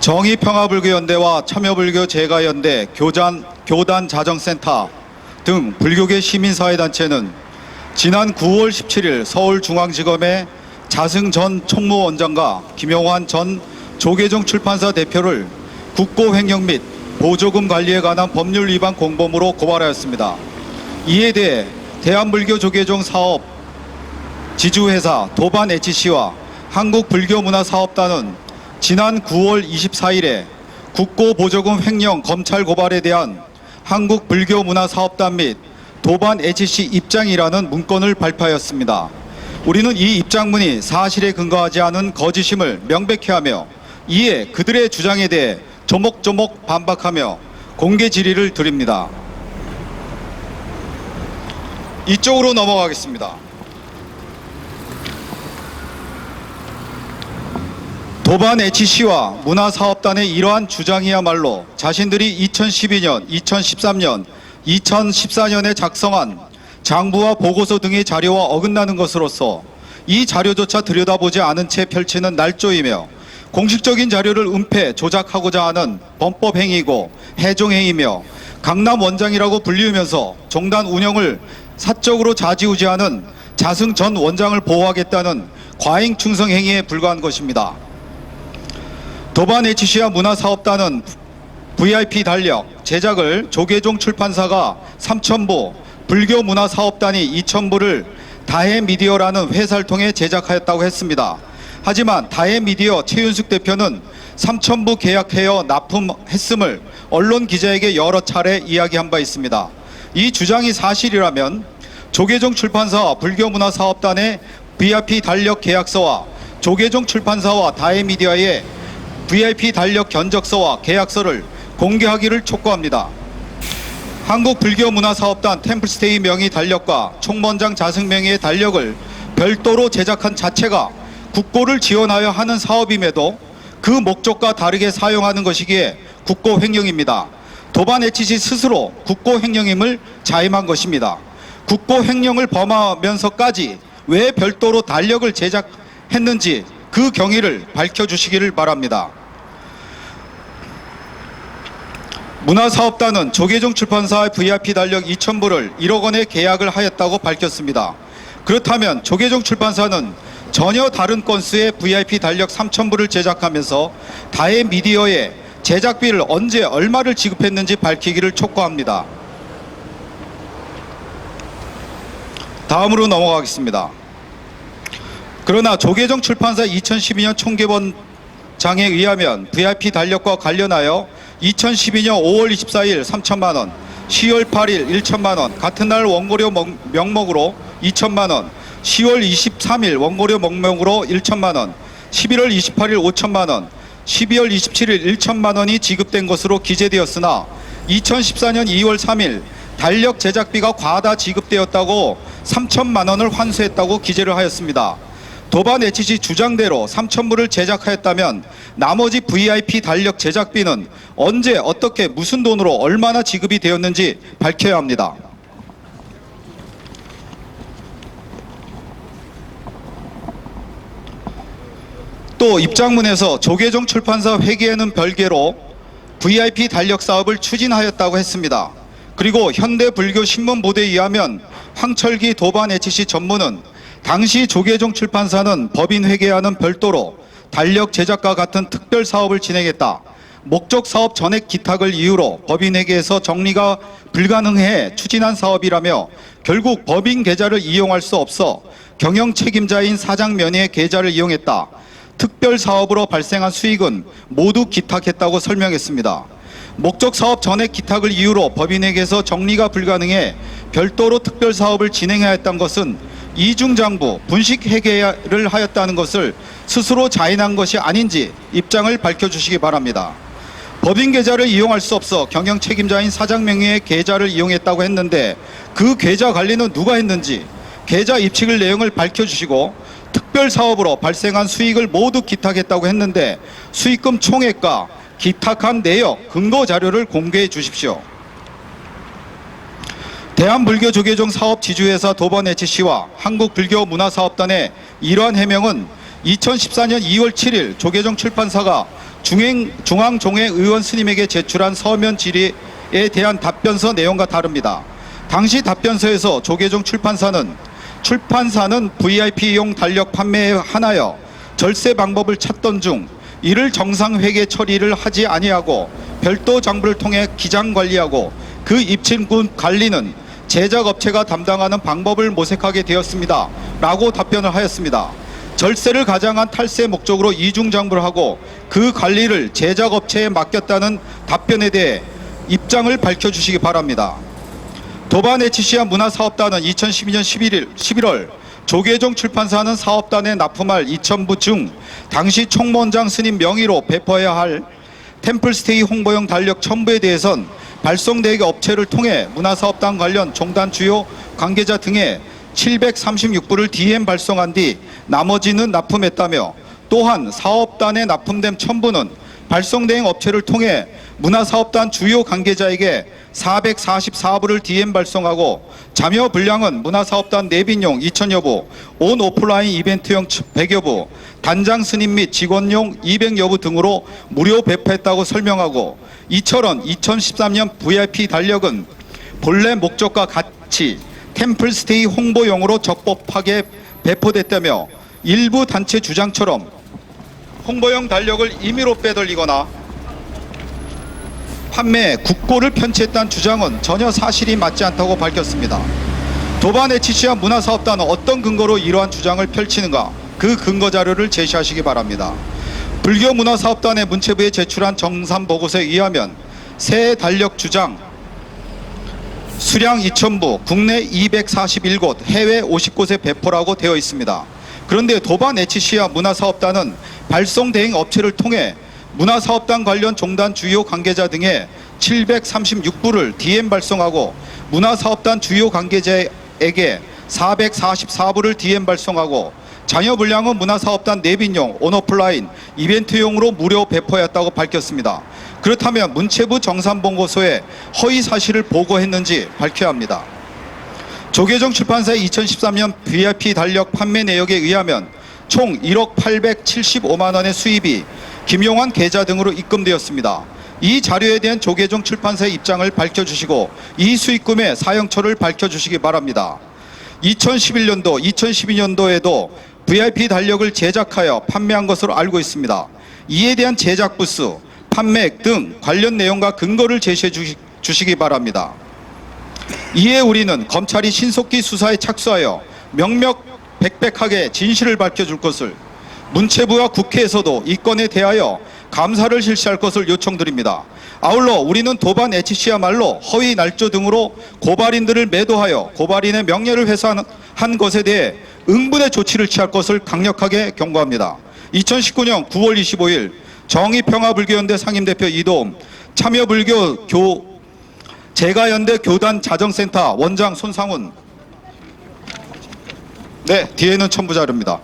정의평화불교연대와 참여불교제가연대, 교단자정센터 등 불교계 시민사회단체는 지난 9월 17일 서울중앙지검에 자승 전 총무원장과 김용환 전 조계종 출판사 대표를 국고횡령 및 보조금 관리에 관한 법률 위반 공범으로 고발하였습니다. 이에 대해 대한불교조계종 사업 지주회사 도반 HC와 한국불교문화사업단은 지난 9월 24일에 국고보조금 횡령 검찰 고발에 대한 한국불교문화사업단 및 도반 HC 입장이라는 문건을 발표하였습니다. 우리는 이 입장문이 사실에 근거하지 않은 거짓임을 명백히 하며 이에 그들의 주장에 대해 조목조목 반박하며 공개 질의를 드립니다. 이쪽으로 넘어가겠습니다. 도반 HC와 문화사업단의 이러한 주장이야말로 자신들이 2012년, 2013년, 2014년에 작성한 장부와 보고서 등의 자료와 어긋나는 것으로서 이 자료조차 들여다보지 않은 채 펼치는 날조이며 공식적인 자료를 은폐, 조작하고자 하는 범법행위고 해종행위며 강남 원장이라고 불리우면서 종단 운영을 사적으로 좌지우지하는 자승 전 원장을 보호하겠다는 과잉 충성 행위에 불과한 것입니다. 도반 HC와 문화사업단은 VIP 달력, 제작을 조계종 출판사가 3,000부, 불교문화사업단이 2,000부를 다해미디어라는 회사를 통해 제작하였다고 했습니다. 하지만 다해미디어 최윤숙 대표는 3,000부 계약하여 납품했음을 언론 기자에게 여러 차례 이야기한 바 있습니다. 이 주장이 사실이라면 조계종 출판사와 불교문화사업단의 VIP 달력 계약서와 조계종 출판사와 다해미디어의 VIP 달력 견적서와 계약서를 공개하기를 촉구합니다. 한국불교문화사업단 템플스테이 명의 달력과 총무원장 자승 명의의 달력을 별도로 제작한 자체가 국고를 지원하여 하는 사업임에도 그 목적과 다르게 사용하는 것이기에 국고횡령입니다. 도반 HC 스스로 국고횡령임을 자임한 것입니다. 국고횡령을 범하면서까지 왜 별도로 달력을 제작했는지 그 경위를 밝혀주시기를 바랍니다. 문화사업단은 조계종 출판사의 VIP 달력 2,000부를 1억 원에 계약을 하였다고 밝혔습니다. 그렇다면 조계종 출판사는 전혀 다른 건수의 VIP 달력 3,000부를 제작하면서 다해미디어에 제작비를 언제 얼마를 지급했는지 밝히기를 촉구합니다. 다음으로 넘어가겠습니다. 그러나 조계종 출판사 2012년 총개본장에 의하면 VIP 달력과 관련하여 2012년 5월 24일 3천만 원, 10월 8일 1천만 원, 같은 날 원고료 명목으로 2천만 원, 10월 23일 원고료 명목으로 1천만 원, 11월 28일 5천만 원, 12월 27일 1천만 원이 지급된 것으로 기재되었으나 2014년 2월 3일 달력 제작비가 과다 지급되었다고 3천만 원을 환수했다고 기재를 하였습니다. 도반 HC 주장대로 3,000부를 제작하였다면 나머지 VIP 달력 제작비는 언제 어떻게 무슨 돈으로 얼마나 지급이 되었는지 밝혀야 합니다. 또 입장문에서 조계종 출판사 회계에는 별개로 VIP 달력 사업을 추진하였다고 했습니다. 그리고 현대불교신문 보도에 의하면 황철기 도반 HC 전무는 당시 조계종 출판사는 법인 회계와는 별도로 달력 제작과 같은 특별 사업을 진행했다. 목적 사업 전액 기탁을 이유로 법인 회계에서 정리가 불가능해 추진한 사업이라며 결국 법인 계좌를 이용할 수 없어 경영 책임자인 사장 면의 계좌를 이용했다. 특별 사업으로 발생한 수익은 모두 기탁했다고 설명했습니다. 목적 사업 전액 기탁을 이유로 법인에게서 정리가 불가능해 별도로 특별 사업을 진행해야 했던 것은 이중장부, 분식 회계를 하였다는 것을 스스로 자인한 것이 아닌지 입장을 밝혀주시기 바랍니다. 법인 계좌를 이용할 수 없어 경영 책임자인 사장 명의의 계좌를 이용했다고 했는데 그 계좌 관리는 누가 했는지 계좌 입칙을 내용을 밝혀주시고 특별 사업으로 발생한 수익을 모두 기탁했다고 했는데 수익금 총액과 기탁한 내역, 근거 자료를 공개해 주십시오. 대한불교조계종 사업 지주회사 도반 HC와 한국불교문화사업단의 이러한 해명은 2014년 2월 7일 조계종 출판사가 중앙종회의원 스님에게 제출한 서면 질의에 대한 답변서 내용과 다릅니다. 당시 답변서에서 조계종 출판사는 VIP용 달력 판매에 한하여 절세 방법을 찾던 중 이를 정상회계 처리를 하지 아니하고 별도 장부를 통해 기장 관리하고 그 입증군 관리는 제작업체가 담당하는 방법을 모색하게 되었습니다. 라고 답변을 하였습니다. 절세를 가장한 탈세 목적으로 이중장부를 하고 그 관리를 제작업체에 맡겼다는 답변에 대해 입장을 밝혀주시기 바랍니다. 도반 HC와 문화사업단은 2012년 11월 조계종 출판사는 사업단에 납품할 2,000부 중 당시 총무원장 스님 명의로 배포해야 할 템플스테이 홍보용 달력 1,000부에 대해선 발송대행 업체를 통해 문화사업단 관련 종단 주요 관계자 등에 736부를 DM 발송한 뒤 나머지는 납품했다며, 또한 사업단에 납품된 1,000부는 발송대행 업체를 통해 문화사업단 주요 관계자에게 444부를 DM 발송하고 참여 분량은 문화사업단 내빈용 2,000여 부, 온 오프라인 이벤트용 100여 부, 단장 스님 및 직원용 200여 부 등으로 무료 배포했다고 설명하고, 이처럼 2013년 VIP 달력은 본래 목적과 같이 템플스테이 홍보용으로 적법하게 배포됐다며, 일부 단체 주장처럼 홍보용 달력을 임의로 빼돌리거나 판매에 국고를 편취했다는 주장은 전혀 사실이 맞지 않다고 밝혔습니다. 도반 HC와 문화사업단은 어떤 근거로 이러한 주장을 펼치는가, 그 근거 자료를 제시하시기 바랍니다. 불교문화사업단의 문체부에 제출한 정산보고서에 의하면 새 달력 주장 수량 2,000부, 국내 241곳, 해외 50곳에 배포라고 되어 있습니다. 그런데 도반 HC와 문화사업단은 발송 대행 업체를 통해 문화사업단 관련 종단 주요 관계자 등에 736부를 DM 발송하고 문화사업단 주요 관계자에게 444부를 DM 발송하고 잔여 분량은 문화사업단 내빈용, 온오프라인, 이벤트용으로 무료 배포했다고 밝혔습니다. 그렇다면 문체부 정산보고서에 허위 사실을 보고했는지 밝혀야 합니다. 조계종 출판사의 2013년 VIP 달력 판매 내역에 의하면 총 1억 875만 원의 수입이 김용환 계좌 등으로 입금되었습니다. 이 자료에 대한 조계종 출판사의 입장을 밝혀주시고 이 수익금의 사용처를 밝혀주시기 바랍니다. 2011년도, 2012년도에도 VIP 달력을 제작하여 판매한 것으로 알고 있습니다. 이에 대한 제작 부수, 판매액 등 관련 내용과 근거를 제시해 주시기 바랍니다. 이에 우리는 검찰이 신속히 수사에 착수하여 명명백백하게 진실을 밝혀줄 것을, 문체부와 국회에서도 이 건에 대하여 감사를 실시할 것을 요청드립니다. 아울러 우리는 도반 HC야말로 허위 날조 등으로 고발인들을 매도하여 고발인의 명예를 훼손한 것에 대해 응분의 조치를 취할 것을 강력하게 경고합니다. 2019년 9월 25일 정의평화불교연대 상임대표 이도움, 참여불교 제가연대 교단 자정센터 원장 손상훈. 네, 뒤에는 첨부 자료입니다.